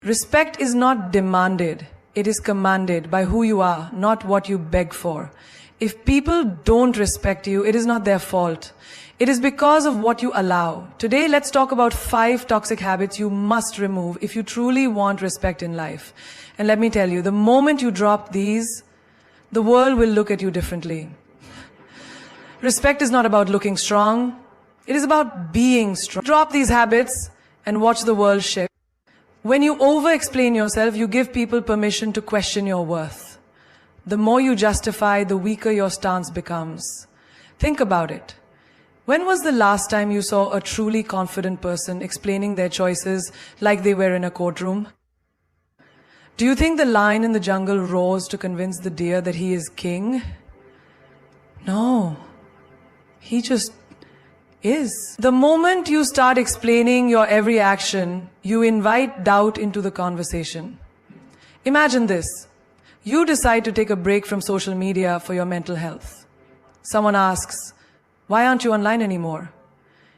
Respect is not demanded, it is commanded by who you are, not what you beg for. If people don't respect you, it is not their fault. It is because of what you allow. Today, let's talk about 5 toxic habits you must remove if you truly want respect in life. And let me tell you, the moment you drop these, the world will look at you differently. Respect is not about looking strong. It is about being strong. Drop these habits and watch the world shift. When you over-explain yourself, you give people permission to question your worth. The more you justify, the weaker your stance becomes. Think about it. When was the last time you saw a truly confident person explaining their choices like they were in a courtroom? Do you think the lion in the jungle roars to convince the deer that he is king? No. He just is. The moment you start explaining your every action, you invite doubt into the conversation. Imagine this. You decide to take a break from social media for your mental health. Someone asks, "Why aren't you online anymore?"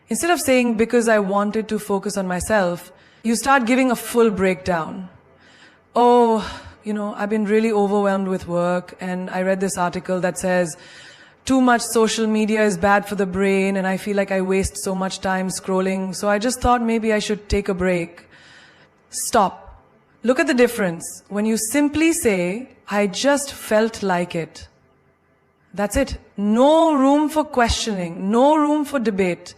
Instead of saying, "Because I wanted to focus on myself," you start giving a full breakdown. "Oh, I've been really overwhelmed with work, and I read this article that says, too much social media is bad for the brain, and I feel like I waste so much time scrolling, so I just thought maybe I should take a break." Stop. Look at the difference. When you simply say, "I just felt like it," that's it. No room for questioning, no room for debate.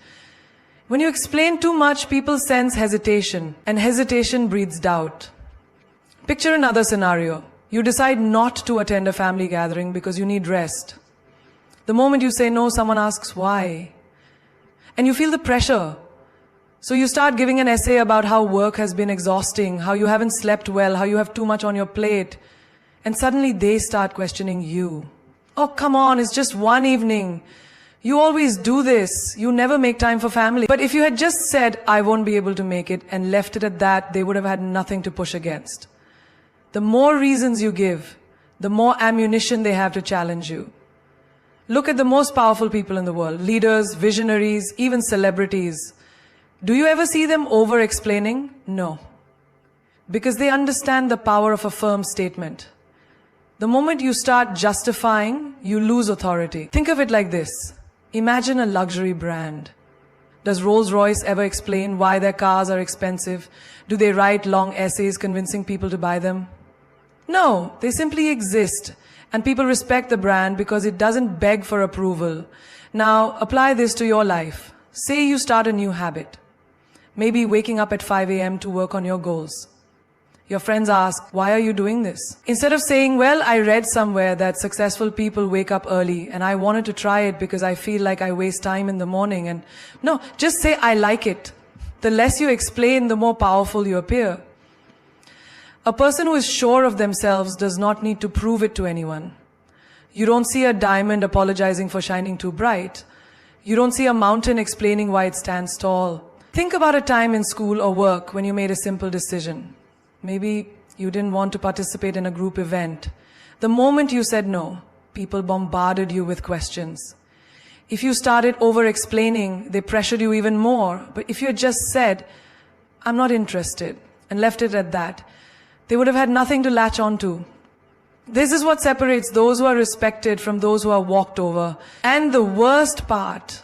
When you explain too much, people sense hesitation, and hesitation breeds doubt. Picture another scenario. You decide not to attend a family gathering because you need rest. The moment you say no, someone asks why. And you feel the pressure. So you start giving an essay about how work has been exhausting, how you haven't slept well, how you have too much on your plate. And suddenly they start questioning you. "Oh, come on, it's just one evening. You always do this. You never make time for family." But if you had just said, "I won't be able to make it," and left it at that, they would have had nothing to push against. The more reasons you give, the more ammunition they have to challenge you. Look at the most powerful people in the world, leaders, visionaries, even celebrities. Do you ever see them over-explaining? No. Because they understand the power of a firm statement. The moment you start justifying, you lose authority. Think of it like this. Imagine a luxury brand. Does Rolls-Royce ever explain why their cars are expensive? Do they write long essays convincing people to buy them? No, they simply exist. And people respect the brand because it doesn't beg for approval. Now, apply this to your life. Say you start a new habit. Maybe waking up at 5 a.m. to work on your goals. Your friends ask, "Why are you doing this?" Instead of saying, "Well, I read somewhere that successful people wake up early and I wanted to try it because I feel like I waste time in the morning." And no, just say, "I like it." The less you explain, the more powerful you appear. A person who is sure of themselves does not need to prove it to anyone. You don't see a diamond apologizing for shining too bright. You don't see a mountain explaining why it stands tall. Think about a time in school or work when you made a simple decision. Maybe you didn't want to participate in a group event. The moment you said no, people bombarded you with questions. If you started over-explaining, they pressured you even more. But if you had just said, "I'm not interested," and left it at that, they would have had nothing to latch on to. This is what separates those who are respected from those who are walked over. And the worst part,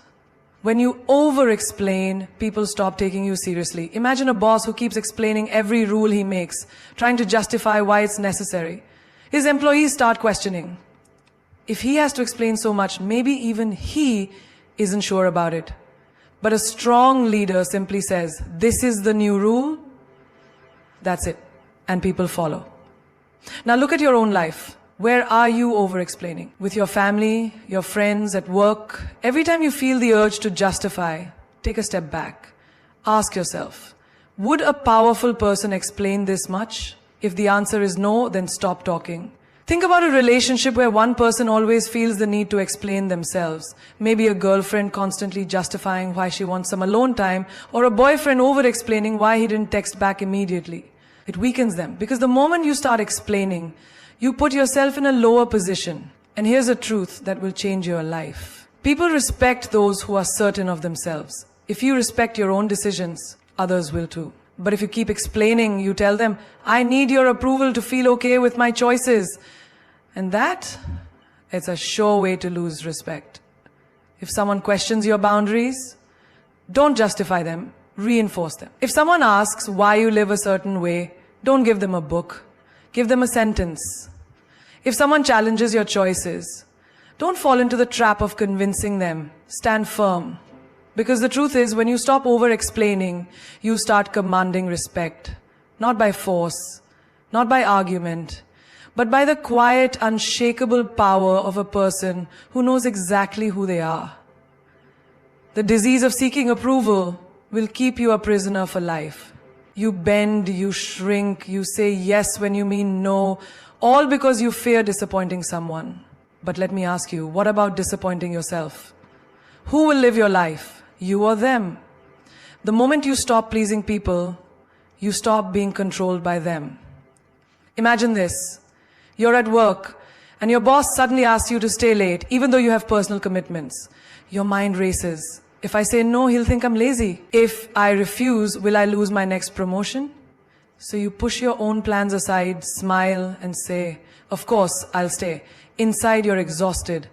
when you over-explain, people stop taking you seriously. Imagine a boss who keeps explaining every rule he makes, trying to justify why it's necessary. His employees start questioning. If he has to explain so much, maybe even he isn't sure about it. But a strong leader simply says, "This is the new rule." That's it. And people follow. Now look at your own life. Where are you over-explaining? With your family, your friends, at work? Every time you feel the urge to justify, take a step back. Ask yourself, would a powerful person explain this much? If the answer is no, then stop talking. Think about a relationship where one person always feels the need to explain themselves. Maybe a girlfriend constantly justifying why she wants some alone time, or a boyfriend over-explaining why he didn't text back immediately. It weakens them, because the moment you start explaining, you put yourself in a lower position. And here's a truth that will change your life. People respect those who are certain of themselves. If you respect your own decisions, others will too. But if you keep explaining, you tell them, I need your approval to feel okay with my choices. And that, it's a sure way to lose respect. If someone questions your boundaries, don't justify them, reinforce them. If someone asks why you live a certain way, don't give them a book, give them a sentence. If someone challenges your choices, don't fall into the trap of convincing them. Stand firm. Because the truth is, when you stop over-explaining, you start commanding respect. Not by force, not by argument, but by the quiet, unshakable power of a person who knows exactly who they are. The disease of seeking approval will keep you a prisoner for life. You bend, you shrink, you say yes when you mean no, all because you fear disappointing someone. But let me ask you, what about disappointing yourself? Who will live your life? You or them? The moment you stop pleasing people, you stop being controlled by them. Imagine this. You're at work and your boss suddenly asks you to stay late, even though you have personal commitments. Your mind races. If I say no, he'll think I'm lazy. If I refuse, will I lose my next promotion? So you push your own plans aside, smile and say, of course, I'll stay. Inside you're exhausted,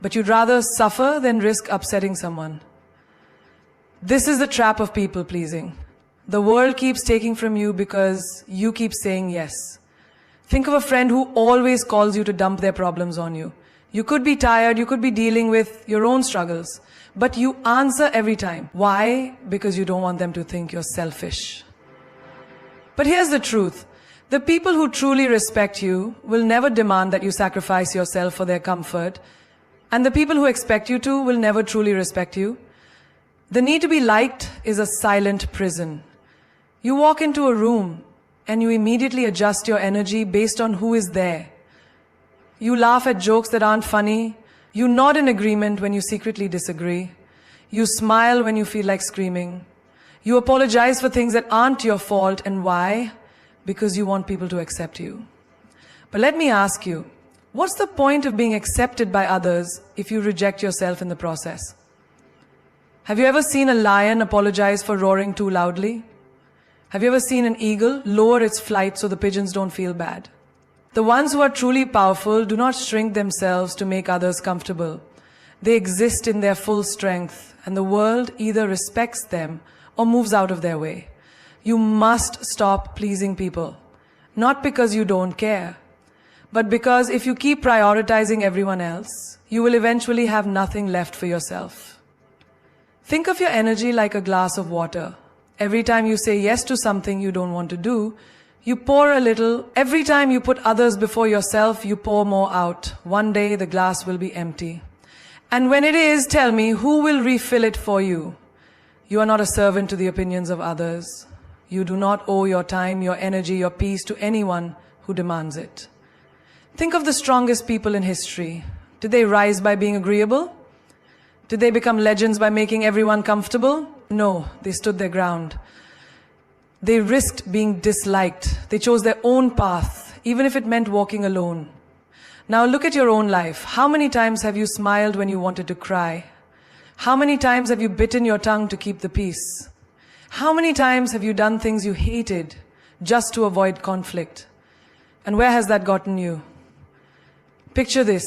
but you'd rather suffer than risk upsetting someone. This is the trap of people pleasing. The world keeps taking from you because you keep saying yes. Think of a friend who always calls you to dump their problems on you. You could be tired, you could be dealing with your own struggles, but you answer every time. Why? Because you don't want them to think you're selfish. But here's the truth. The people who truly respect you will never demand that you sacrifice yourself for their comfort, and the people who expect you to will never truly respect you. The need to be liked is a silent prison. You walk into a room and you immediately adjust your energy based on who is there. You laugh at jokes that aren't funny. You nod in agreement when you secretly disagree. You smile when you feel like screaming. You apologize for things that aren't your fault. And why? Because you want people to accept you. But let me ask you, what's the point of being accepted by others if you reject yourself in the process? Have you ever seen a lion apologize for roaring too loudly? Have you ever seen an eagle lower its flight so the pigeons don't feel bad? The ones who are truly powerful do not shrink themselves to make others comfortable. They exist in their full strength, and the world either respects them or moves out of their way. You must stop pleasing people, not because you don't care, but because if you keep prioritizing everyone else, you will eventually have nothing left for yourself. Think of your energy like a glass of water. Every time you say yes to something you don't want to do, you pour a little. Every time you put others before yourself, you pour more out. One day the glass will be empty. And when it is, tell me, who will refill it for you? You are not a servant to the opinions of others. You do not owe your time, your energy, your peace to anyone who demands it. Think of the strongest people in history. Did they rise by being agreeable? Did they become legends by making everyone comfortable? No, they stood their ground. They risked being disliked. They chose their own path, even if it meant walking alone. Now look at your own life. How many times have you smiled when you wanted to cry? How many times have you bitten your tongue to keep the peace? How many times have you done things you hated just to avoid conflict? And where has that gotten you? Picture this.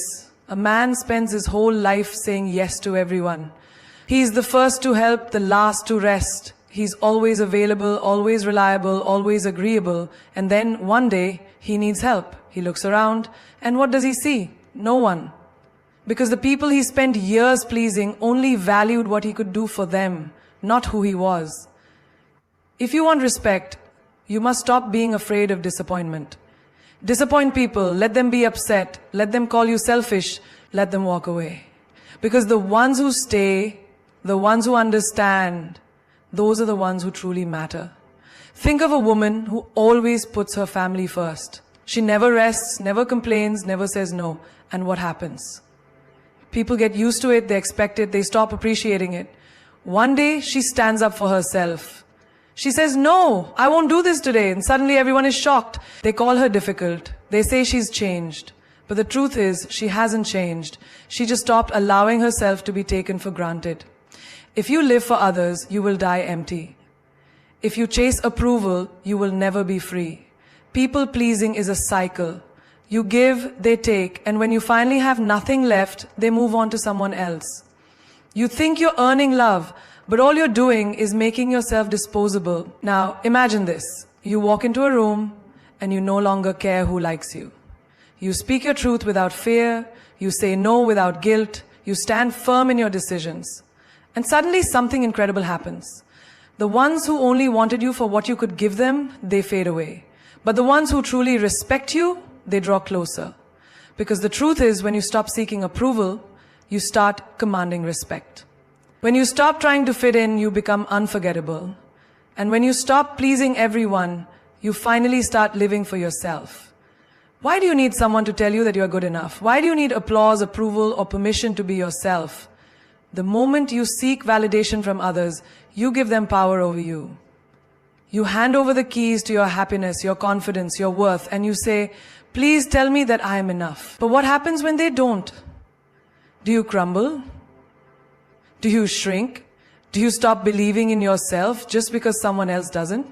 A man spends his whole life saying yes to everyone. He's the first to help, the last to rest. He's always available, always reliable, always agreeable. And then one day, he needs help. He looks around, and what does he see? No one. Because the people he spent years pleasing only valued what he could do for them, not who he was. If you want respect, you must stop being afraid of disappointment. Disappoint people, let them be upset, let them call you selfish, let them walk away. Because the ones who stay, the ones who understand, those are the ones who truly matter. Think of a woman who always puts her family first. She never rests, never complains, never says no. And what happens? People get used to it, they expect it, they stop appreciating it. One day, she stands up for herself. She says, no, I won't do this today. And suddenly everyone is shocked. They call her difficult. They say she's changed. But the truth is, she hasn't changed. She just stopped allowing herself to be taken for granted. If you live for others, you will die empty. If you chase approval, you will never be free. People pleasing is a cycle. You give, they take, and when you finally have nothing left, they move on to someone else. You think you're earning love, but all you're doing is making yourself disposable. Now, imagine this. You walk into a room, and you no longer care who likes you. You speak your truth without fear, you say no without guilt, you stand firm in your decisions. And suddenly something incredible happens. The ones who only wanted you for what you could give them, they fade away. But the ones who truly respect you, they draw closer. Because the truth is, when you stop seeking approval, you start commanding respect. When you stop trying to fit in, you become unforgettable. And when you stop pleasing everyone, you finally start living for yourself. Why do you need someone to tell you that you're good enough? Why do you need applause, approval, or permission to be yourself? The moment you seek validation from others, you give them power over you. You hand over the keys to your happiness, your confidence, your worth, and you say, please tell me that I am enough. But what happens when they don't? Do you crumble? Do you shrink? Do you stop believing in yourself just because someone else doesn't?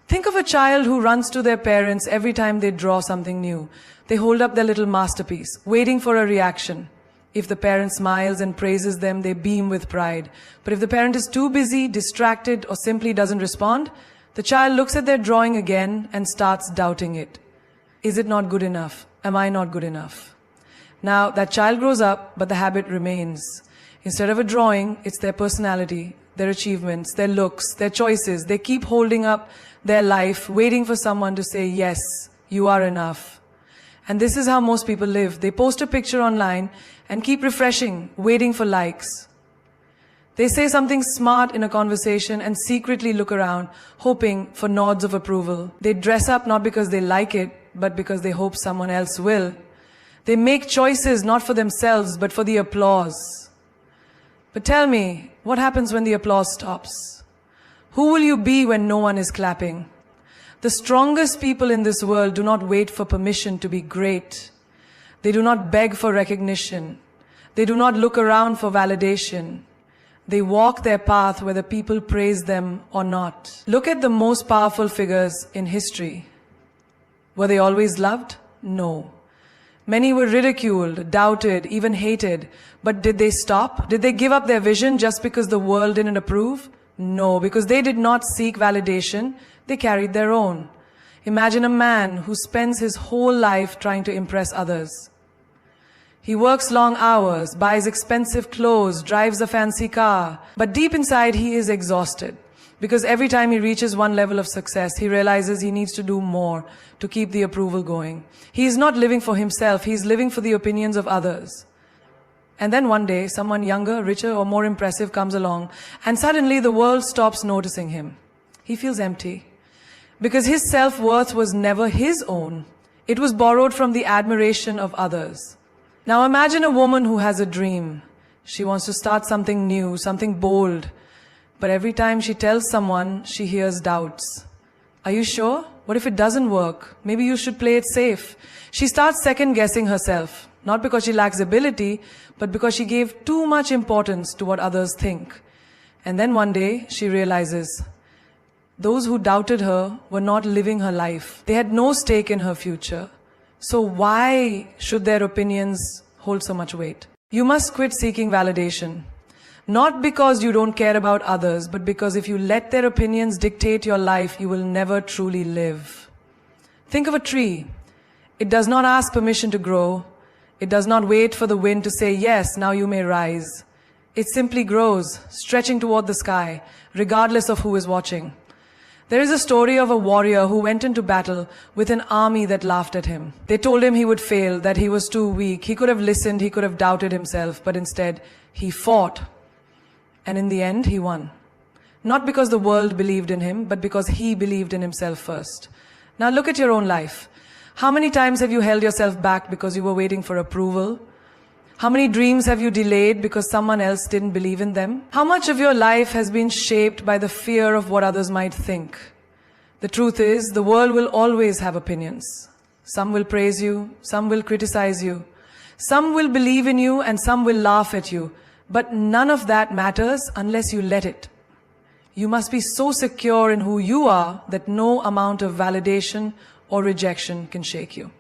Think of a child who runs to their parents every time they draw something new. They hold up their little masterpiece, waiting for a reaction. If the parent smiles and praises them, they beam with pride. But if the parent is too busy, distracted, or simply doesn't respond, the child looks at their drawing again and starts doubting it. Is it not good enough? Am I not good enough? Now, that child grows up, but the habit remains. Instead of a drawing, it's their personality, their achievements, their looks, their choices. They keep holding up their life, waiting for someone to say, yes, you are enough. And this is how most people live. They post a picture online and keep refreshing, waiting for likes. They say something smart in a conversation and secretly look around, hoping for nods of approval. They dress up not because they like it, but because they hope someone else will. They make choices not for themselves, but for the applause. But tell me, what happens when the applause stops? Who will you be when no one is clapping? The strongest people in this world do not wait for permission to be great. They do not beg for recognition. They do not look around for validation. They walk their path whether people praise them or not. Look at the most powerful figures in history. Were they always loved? No. Many were ridiculed, doubted, even hated. But did they stop? Did they give up their vision just because the world didn't approve? No, because they did not seek validation. They carried their own. Imagine a man who spends his whole life trying to impress others. He works long hours, buys expensive clothes, drives a fancy car. But deep inside, he is exhausted. Because every time he reaches one level of success, he realizes he needs to do more to keep the approval going. He is not living for himself, he is living for the opinions of others. And then one day, someone younger, richer, or more impressive comes along, and suddenly the world stops noticing him. He feels empty. Because his self-worth was never his own. It was borrowed from the admiration of others. Now imagine a woman who has a dream. She wants to start something new, something bold. But every time she tells someone, she hears doubts. Are you sure? What if it doesn't work? Maybe you should play it safe. She starts second-guessing herself. Not because she lacks ability, but because she gave too much importance to what others think. And then one day, she realizes, those who doubted her were not living her life. They had no stake in her future. So why should their opinions hold so much weight? You must quit seeking validation. Not because you don't care about others, but because if you let their opinions dictate your life, you will never truly live. Think of a tree. It does not ask permission to grow. It does not wait for the wind to say, yes, now you may rise. It simply grows, stretching toward the sky, regardless of who is watching. There is a story of a warrior who went into battle with an army that laughed at him. They told him he would fail, that he was too weak. He could have listened, he could have doubted himself, but instead he fought. And in the end, he won. Not because the world believed in him, but because he believed in himself first. Now look at your own life. How many times have you held yourself back because you were waiting for approval? How many dreams have you delayed because someone else didn't believe in them? How much of your life has been shaped by the fear of what others might think? The truth is, the world will always have opinions. Some will praise you, some will criticize you. Some will believe in you and some will laugh at you. But none of that matters unless you let it. You must be so secure in who you are that no amount of validation or rejection can shake you.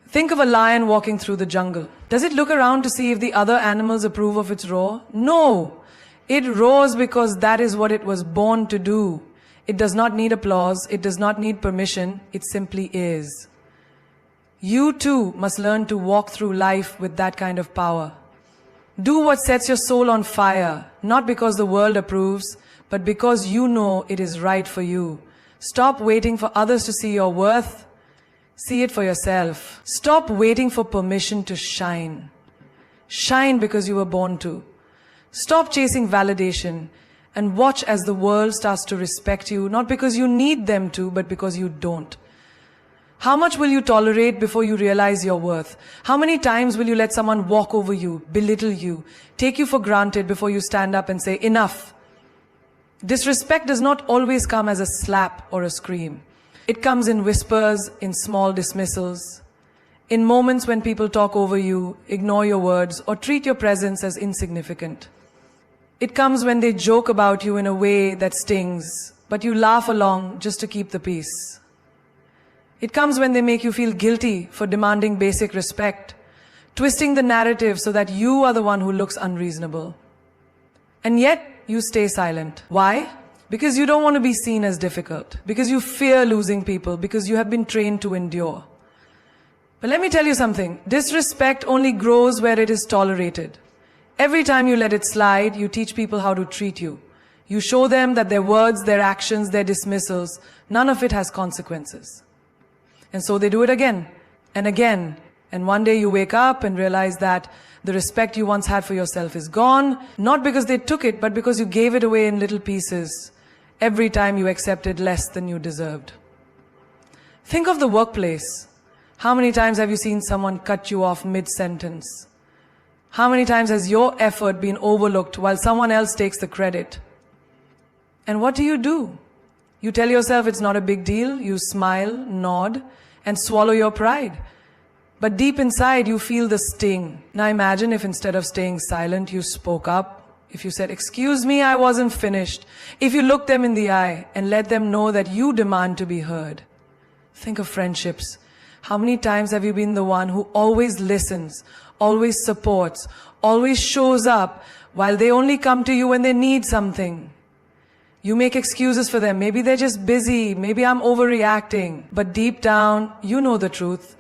Think of a lion walking through the jungle. Does it look around to see if the other animals approve of its roar? No! It roars because that is what it was born to do. It does not need applause. It does not need permission. It simply is. You too must learn to walk through life with that kind of power. Do what sets your soul on fire, not because the world approves, but because you know it is right for you. Stop waiting for others to see your worth. See it for yourself. Stop waiting for permission to shine. Shine because you were born to. Stop chasing validation and watch as the world starts to respect you, not because you need them to, but because you don't. How much will you tolerate before you realize your worth? How many times will you let someone walk over you, belittle you, take you for granted before you stand up and say, enough? Disrespect does not always come as a slap or a scream. It comes in whispers, in small dismissals, in moments when people talk over you, ignore your words, or treat your presence as insignificant. It comes when they joke about you in a way that stings, but you laugh along just to keep the peace. It comes when they make you feel guilty for demanding basic respect, twisting the narrative so that you are the one who looks unreasonable. And yet, you stay silent. Why? Because you don't want to be seen as difficult, because you fear losing people, because you have been trained to endure. But let me tell you something. Disrespect only grows where it is tolerated. Every time you let it slide, you teach people how to treat you. You show them that their words, their actions, their dismissals, none of it has consequences. And so they do it again and again. And one day you wake up and realize that the respect you once had for yourself is gone, not because they took it, but because you gave it away in little pieces every time you accepted less than you deserved. Think of the workplace. How many times have you seen someone cut you off mid-sentence? How many times has your effort been overlooked while someone else takes the credit? And what do? You tell yourself it's not a big deal, you smile, nod, and swallow your pride. But deep inside, you feel the sting. Now imagine if instead of staying silent, you spoke up. If you said, "Excuse me, I wasn't finished." If you looked them in the eye and let them know that you demand to be heard. Think of friendships. How many times have you been the one who always listens, always supports, always shows up, while they only come to you when they need something? You make excuses for them. Maybe they're just busy. Maybe I'm overreacting. But deep down, you know the truth.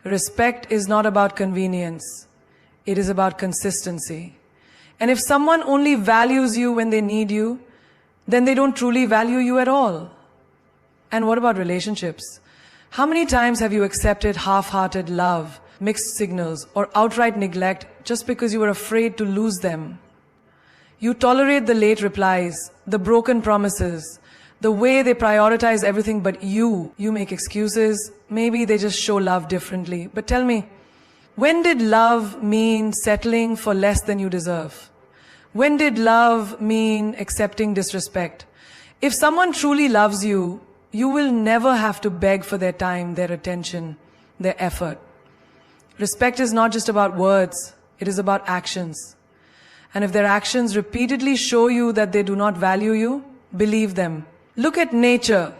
Respect is not about convenience. It is about consistency. And if someone only values you when they need you, then they don't truly value you at all. And what about relationships? How many times have you accepted half-hearted love, mixed signals, or outright neglect just because you were afraid to lose them? You tolerate the late replies, the broken promises, the way they prioritize everything but you. You make excuses. Maybe they just show love differently. But tell me, when did love mean settling for less than you deserve? When did love mean accepting disrespect? If someone truly loves you, you will never have to beg for their time, their attention, their effort. Respect is not just about words. It is about actions. And if their actions repeatedly show you that they do not value you, believe them. Look at nature.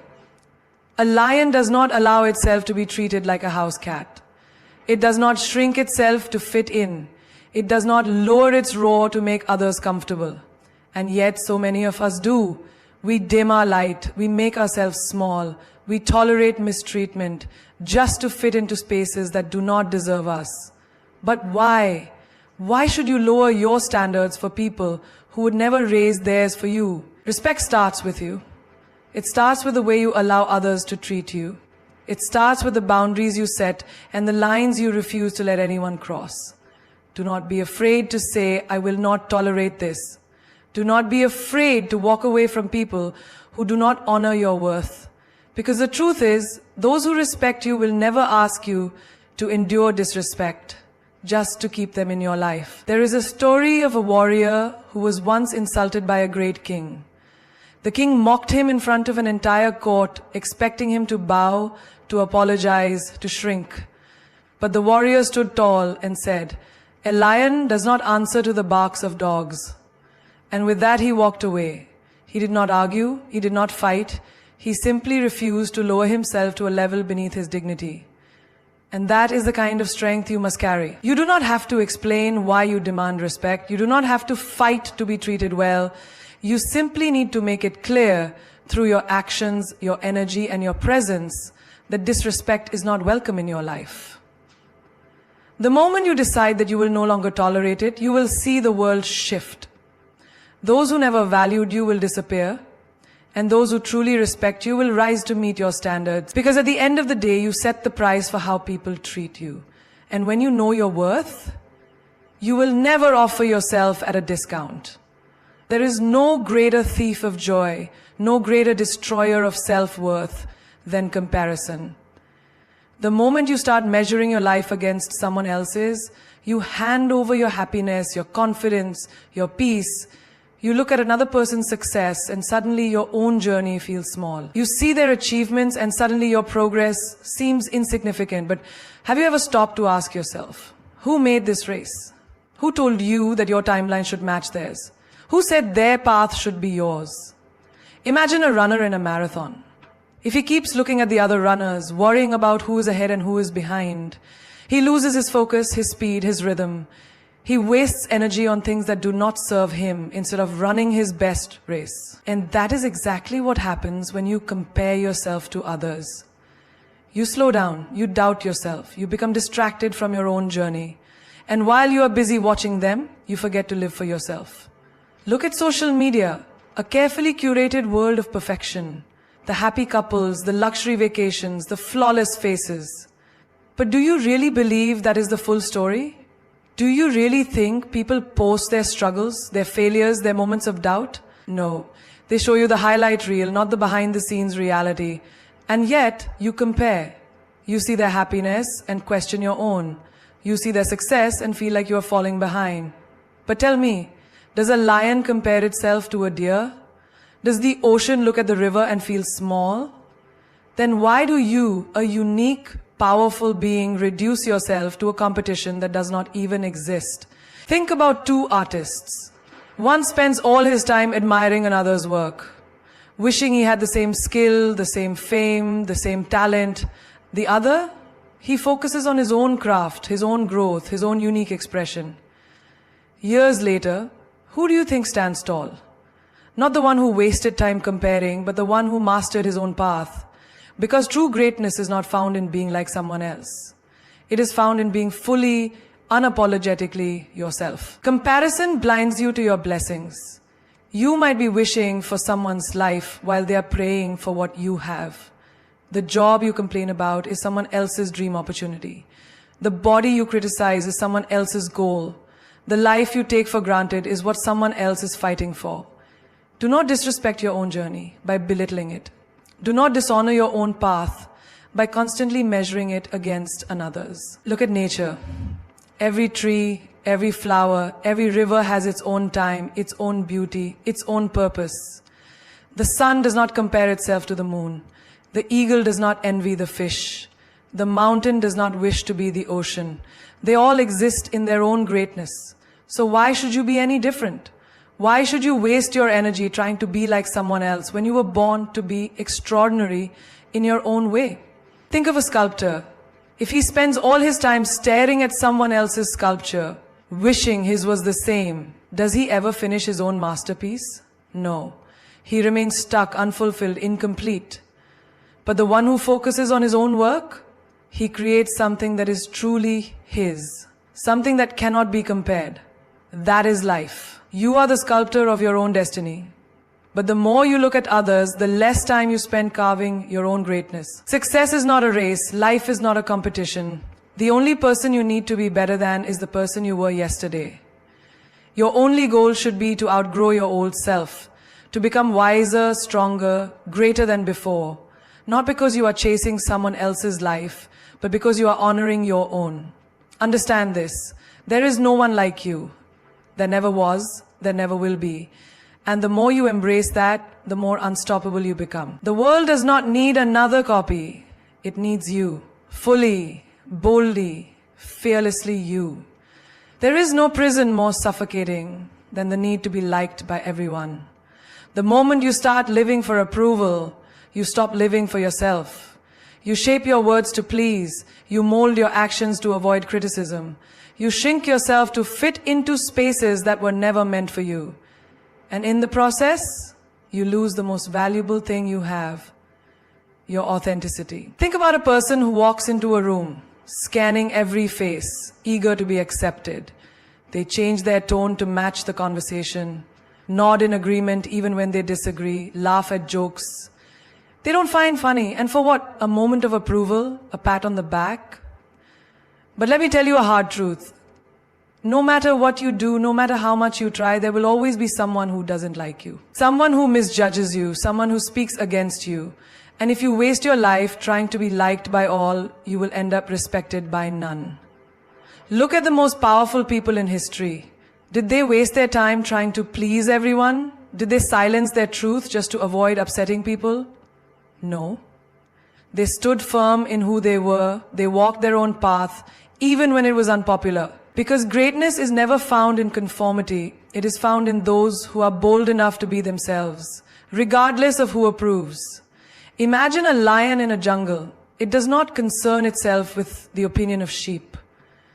A lion does not allow itself to be treated like a house cat. It does not shrink itself to fit in. It does not lower its roar to make others comfortable. And yet so many of us do. We dim our light. We make ourselves small. We tolerate mistreatment just to fit into spaces that do not deserve us. But why? Why should you lower your standards for people who would never raise theirs for you? Respect starts with you. It starts with the way you allow others to treat you. It starts with the boundaries you set and the lines you refuse to let anyone cross. Do not be afraid to say, "I will not tolerate this." Do not be afraid to walk away from people who do not honor your worth. Because the truth is, those who respect you will never ask you to endure disrespect just to keep them in your life. There is a story of a warrior who was once insulted by a great king. The king mocked him in front of an entire court, expecting him to bow, to apologize, to shrink. But the warrior stood tall and said, "A lion does not answer to the barks of dogs. And with that, he walked away. He did not argue, he did not fight. He simply refused to lower himself to a level beneath his dignity. And that is the kind of strength you must carry. You do not have to explain why you demand respect. You do not have to fight to be treated well. You simply need to make it clear through your actions, your energy, and your presence that disrespect is not welcome in your life. The moment you decide that you will no longer tolerate it, you will see the world shift. Those who never valued you will disappear, and those who truly respect you will rise to meet your standards. Because at the end of the day, you set the price for how people treat you. And when you know your worth, you will never offer yourself at a discount. There is no greater thief of joy, no greater destroyer of self-worth than comparison. The moment you start measuring your life against someone else's, you hand over your happiness, your confidence, your peace. You look at another person's success and suddenly your own journey feels small. You see their achievements and suddenly your progress seems insignificant. But have you ever stopped to ask yourself, who made this race? Who told you that your timeline should match theirs? Who said their path should be yours? Imagine a runner in a marathon. If he keeps looking at the other runners, worrying about who is ahead and who is behind, he loses his focus, his speed, his rhythm. He wastes energy on things that do not serve him instead of running his best race. And that is exactly what happens when you compare yourself to others. You slow down, you doubt yourself, you become distracted from your own journey. And while you are busy watching them, you forget to live for yourself. Look at social media, a carefully curated world of perfection. The happy couples, the luxury vacations, the flawless faces. But do you really believe that is the full story? Do you really think people post their struggles, their failures, their moments of doubt? No. They show you the highlight reel, not the behind-the-scenes reality. And yet, you compare. You see their happiness and question your own. You see their success and feel like you are falling behind. But tell me, does a lion compare itself to a deer? Does the ocean look at the river and feel small? Then why do you, a unique, powerful being, reduce yourself to a competition that does not even exist? Think about two artists. One spends all his time admiring another's work, wishing he had the same skill, the same fame, the same talent. The other, he focuses on his own craft, his own growth, his own unique expression. Years later, who do you think stands tall? Not the one who wasted time comparing, but the one who mastered his own path. Because true greatness is not found in being like someone else. It is found in being fully, unapologetically yourself. Comparison blinds you to your blessings. You might be wishing for someone's life while they are praying for what you have. The job you complain about is someone else's dream opportunity. The body you criticize is someone else's goal. The life you take for granted is what someone else is fighting for. Do not disrespect your own journey by belittling it. Do not dishonor your own path by constantly measuring it against another's. Look at nature. Every tree, every flower, every river has its own time, its own beauty, its own purpose. The sun does not compare itself to the moon. The eagle does not envy the fish. The mountain does not wish to be the ocean. They all exist in their own greatness. So why should you be any different? Why should you waste your energy trying to be like someone else when you were born to be extraordinary in your own way? Think of a sculptor. If he spends all his time staring at someone else's sculpture, wishing his was the same, does he ever finish his own masterpiece? No. He remains stuck, unfulfilled, incomplete. But the one who focuses on his own work, he creates something that is truly his, something that cannot be compared. That is life. You are the sculptor of your own destiny. But the more you look at others, the less time you spend carving your own greatness. Success is not a race. Life is not a competition. The only person you need to be better than is the person you were yesterday. Your only goal should be to outgrow your old self, to become wiser, stronger, greater than before. Not because you are chasing someone else's life, but because you are honoring your own. Understand this. There is no one like you. There never was, there never will be. And the more you embrace that, the more unstoppable you become. The world does not need another copy. It needs you. Fully, boldly, fearlessly you. There is no prison more suffocating than the need to be liked by everyone. The moment you start living for approval, you stop living for yourself. You shape your words to please. You mold your actions to avoid criticism. You shrink yourself to fit into spaces that were never meant for you. And in the process, you lose the most valuable thing you have, your authenticity. Think about a person who walks into a room, scanning every face, eager to be accepted. They change their tone to match the conversation, nod in agreement even when they disagree, laugh at jokes they don't find funny. And for what? A moment of approval, a pat on the back? But let me tell you a hard truth. No matter what you do, no matter how much you try, there will always be someone who doesn't like you. Someone who misjudges you, someone who speaks against you. And if you waste your life trying to be liked by all, you will end up respected by none. Look at the most powerful people in history. Did they waste their time trying to please everyone? Did they silence their truth just to avoid upsetting people? No. They stood firm in who they were. They walked their own path, even when it was unpopular. Because greatness is never found in conformity. It is found in those who are bold enough to be themselves, regardless of who approves. Imagine a lion in a jungle. It does not concern itself with the opinion of sheep.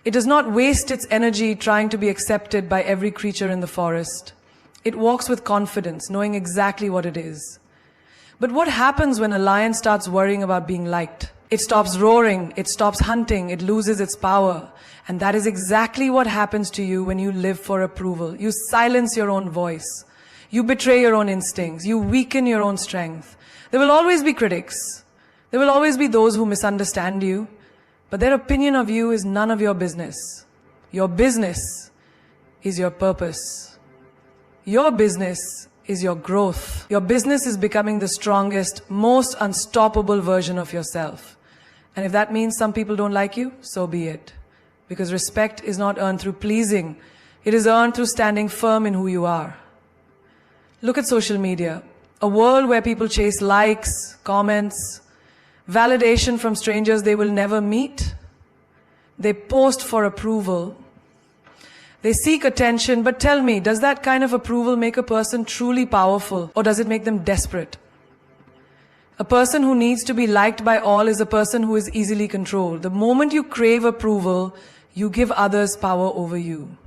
It does not waste its energy trying to be accepted by every creature in the forest. It walks with confidence, knowing exactly what it is. But what happens when a lion starts worrying about being liked? It stops roaring, it stops hunting, it loses its power. And that is exactly what happens to you when you live for approval. You silence your own voice. You betray your own instincts. You weaken your own strength. There will always be critics. There will always be those who misunderstand you. But their opinion of you is none of your business. Your business is your purpose. Your business is your growth. Your business is becoming the strongest, most unstoppable version of yourself. And if that means some people don't like you, so be it. Because respect is not earned through pleasing. It is earned through standing firm in who you are. Look at social media. A world where people chase likes, comments, validation from strangers they will never meet. They post for approval. They seek attention, but tell me, does that kind of approval make a person truly powerful, or does it make them desperate? A person who needs to be liked by all is a person who is easily controlled. The moment you crave approval, you give others power over you.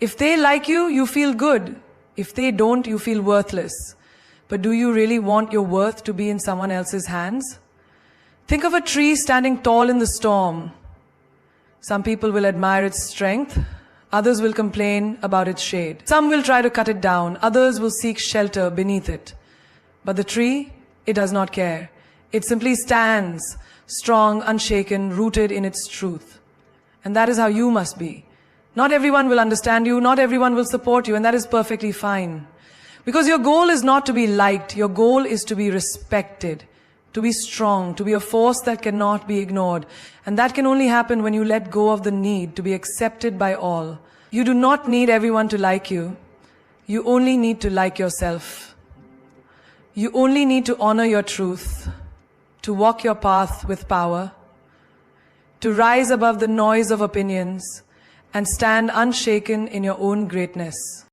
If they like you, you feel good. If they don't, you feel worthless. But do you really want your worth to be in someone else's hands? Think of a tree standing tall in the storm. Some people will admire its strength. Others will complain about its shade. Some will try to cut it down. Others will seek shelter beneath it. But the tree, it does not care. It simply stands, strong, unshaken, rooted in its truth. And that is how you must be. Not everyone will understand you. Not everyone will support you. And that is perfectly fine. Because your goal is not to be liked. Your goal is to be respected, to be strong, to be a force that cannot be ignored. And that can only happen when you let go of the need to be accepted by all. You do not need everyone to like you. You only need to like yourself. You only need to honor your truth, to walk your path with power, to rise above the noise of opinions, and stand unshaken in your own greatness.